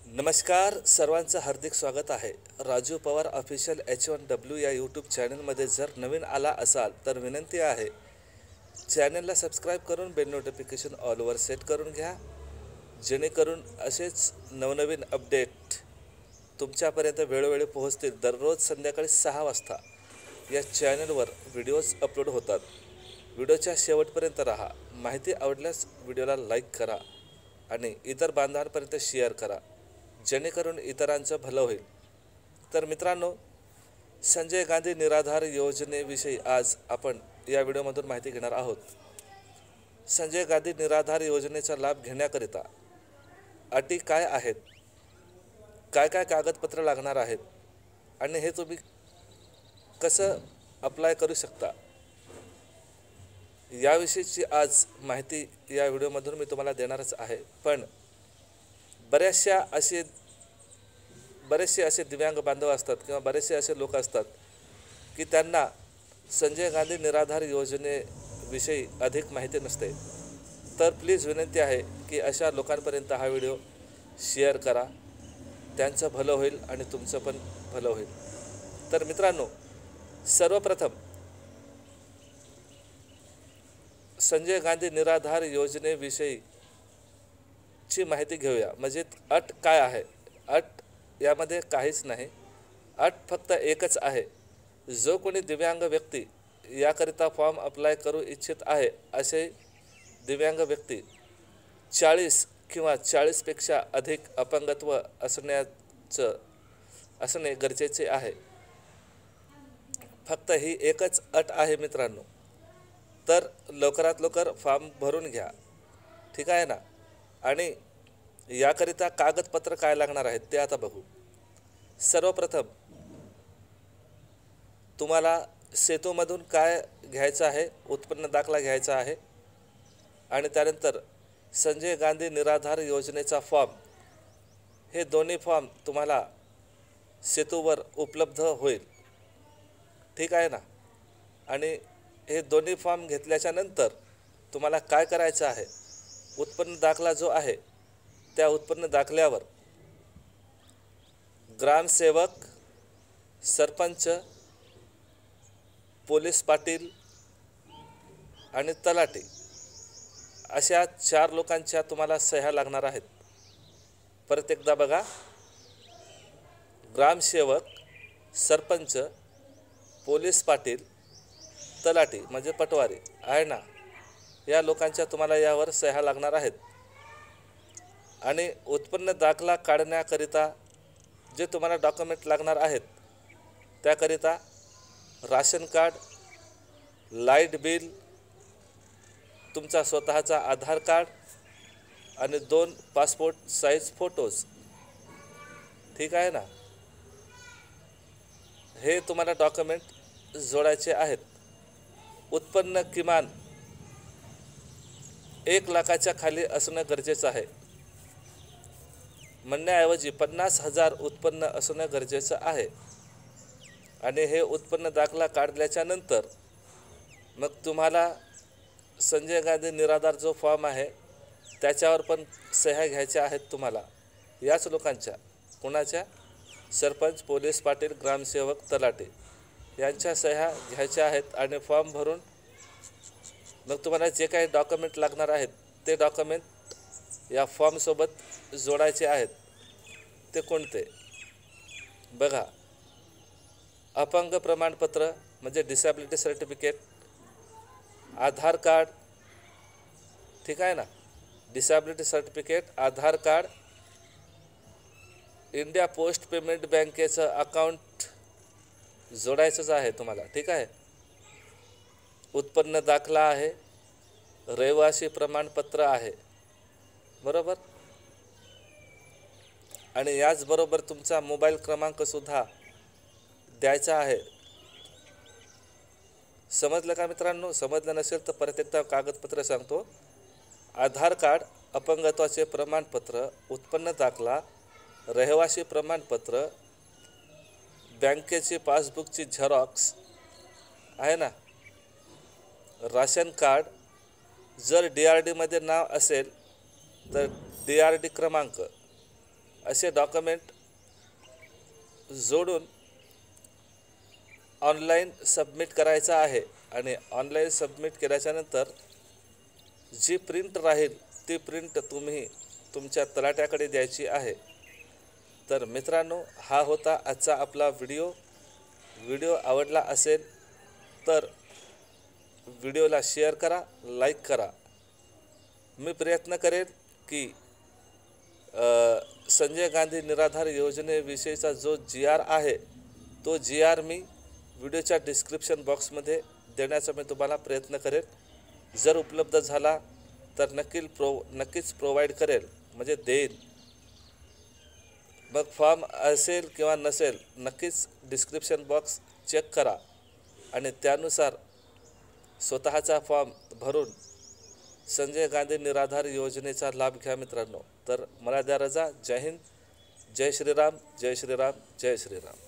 नमस्कार, सर्वांचं हार्दिक स्वागत आहे. राजू पवार ऑफिशियल H1W या यूट्यूब चॅनलमध्ये जर नवीन आला असाल तर विनंती आहे, चॅनलला सबस्क्राईब करून बेल नोटिफिकेशन ऑलवर सेट करून घ्या, जेणेकरून असेच नवनवीन अपडेट तुमच्यापर्यंत वेळोवेळी पोहोचतील. दररोज संध्याकाळी 6 वाजता या चॅनलवर व्हिडिओज अपलोड होतात. व्हिडिओच्या शेवटपर्यंत राहा. माहिती आवडल्यास व्हिडिओला लाईक करा आणि इतर बांधवांपर्यंत शेअर करा, जेणेकरून इतरांचं भलं होईल. तर मित्रांनो, संजय गांधी निराधार योजनेविषयी आज आपण या व्हिडिओमधून माहिती घेणार आहोत. संजय गांधी निराधार योजनेचा लाभ घेण्याकरिता अटी काय आहेत, काय काय कागदपत्र लागणार आहेत आणि हे तुम्ही कसं अप्लाय करू शकता, याविषयीची आज माहिती या व्हिडिओमधून मी तुम्हाला देणारच आहे. पण बरेचसे असे दिव्यांग बांधव असतात किंवा बरेचसे असे लोक असतात की त्यांना संजय गांधी निराधार योजनेविषयी अधिक माहिती नसते. तर प्लीज विनंती आहे की अशा लोकांपर्यंत हा व्हिडिओ शेअर करा. त्यांचं भलं होईल आणि तुमचं पण भलं होईल. तर मित्रांनो, सर्वप्रथम संजय गांधी निराधार योजनेविषयीची माहिती घेऊया. म्हणजे अट काय आहे. अट यामध्ये काहीच नाही. अट फक्त एकच आहे. जो कोणी दिव्यांग व्यक्ती याकरिता फॉर्म अप्लाय करू इच्छित आहे, असे दिव्यांग व्यक्ती 40 किंवा 40पेक्षा अधिक अपंगत्व असणे गरजेचे आहे. फक्त ही एकच अट आहे मित्रांनो. तर लवकरात लवकर फॉर्म भरून घ्या, ठीक आहे ना. आणि याकरिता कागदपत्र काय लागणार आहेत ते आता बघू. सर्वप्रथम तुम्हाला सेतूमधून काय घ्यायचं आहे, उत्पन्न दाखला घ्यायचा आहे. आणि त्यानंतर संजय गांधी निराधार योजनेचा फॉर्म, हे दोन्ही फॉर्म तुम्हाला सेतूवर उपलब्ध होईल, ठीक आहे ना. आणि हे दोन्ही फॉर्म घेतल्याच्या नंतर तुम्हाला काय करायचं आहे, उत्पन्न दाखला जो आहे त्या उत्पन्न दाखल्यावर ग्रामसेवक, सरपंच, पोलीस पाटील आणि तलाठी अशा 4 लोकांच्या तुम्हाला सह्या लागणार आहेत. परत एकदा बघा, ग्रामसेवक, सरपंच, पोलीस पाटील, तलाठी म्हणजे पटवारी आहे ना, या लोकांच्या तुम्हाला यावर सह्या लागणार आहेत. आणि उत्पन्न दाखला काढण्याकरिता जे तुम्हाला डॉक्युमेंट लागणार आहेत, त्याकरिता राशन कार्ड, लाईट बिल, तुमचा स्वतःचा आधार कार्ड आणि 2 पासपोर्ट साईज फोटोज, ठीक आहे ना. हे तुम्हाला डॉक्युमेंट जोडायचे आहेत. उत्पन्न किमान 1 लाखाच्या खाली असणं गरजेचं आहे. म्हणण्याऐवजी 50,000 उत्पन्न असणं गरजेचं आहे. आणि हे उत्पन्न दाखला काढल्याच्या नंतर मग तुम्हाला संजय गांधी निराधार जो फॉर्म आहे त्याच्यावर पण सह्या घ्यायच्या आहेत तुम्हाला, याच लोकांच्या. कुणाच्या? सरपंच, पोलीस पाटील, ग्रामसेवक, तलाठी यांच्या सह्या घ्यायच्या आहेत. आणि फॉर्म भरून मग तुम्हाला जे काही डॉक्युमेंट लागणार आहेत ते डॉक्युमेंट या फॉर्मसोबत जोडायचे आहेत. ते कोणते बघा, अपंग प्रमाणपत्र म्हणजे डिसॅबिलिटी सर्टिफिकेट, आधार कार्ड, ठीक आहे ना, डिसॅबिलिटी सर्टिफिकेट, आधार कार्ड, इंडिया पोस्ट पेमेंट बँकेचं अकाउंट जोडायचंच आहे तुम्हाला, ठीक आहे. उत्पन्न दाखला आहे, रहिवासी प्रमाणपत्र आहे, बरोबर. आणि याचबरोबर तुमचा मोबाईल क्रमांकसुद्धा द्यायचा आहे. समजलं का मित्रांनो? समजलं नसेल तर परत एकदा कागदपत्र सांगतो. आधार कार्ड, अपंगत्वाचे प्रमाणपत्र, उत्पन्न दाखला, रहिवासी प्रमाणपत्र, बँकेची पासबुकची झेरॉक्स आहे ना, राशन कार्ड, जर DRDमध्ये नाव असेल तर DRD क्रमांक असे डॉक्युमेंट जोडून ऑनलाईन सबमिट करायचं आहे आणि ऑनलाईन सबमिट केल्याच्यानंतर जी प्रिंट राहील ती प्रिंट तुम्ही तुमच्या तलाट्याकडे द्यायची आहे. तर मित्रांनो, हा होता आजचा आपला व्हिडिओ आवडला असेल तर व्हिडिओला शेअर करा, लाईक करा. मी प्रयत्न करेन की संजय गांधी निराधार योजनेविषयीचा जो GR आहे तो GR मी व्हिडिओच्या डिस्क्रिप्शन बॉक्समध्ये देण्याचा मी तुम्हाला प्रयत्न करेन. जर उपलब्ध झाला तर नक्कीच प्रोव्हाइड करेल, म्हणजे देईन. मग फॉर्म असेल किंवा नसेल नक्कीच डिस्क्रिप्शन बॉक्स चेक करा आणि त्यानुसार स्वतःचा फॉर्म भरून संजय गांधी निराधार योजनेचा लाभ घ्या मित्रांनो. तर मला द्या रजा. जय हिंद, जय श्रीराम, जय श्रीराम, जय श्रीराम.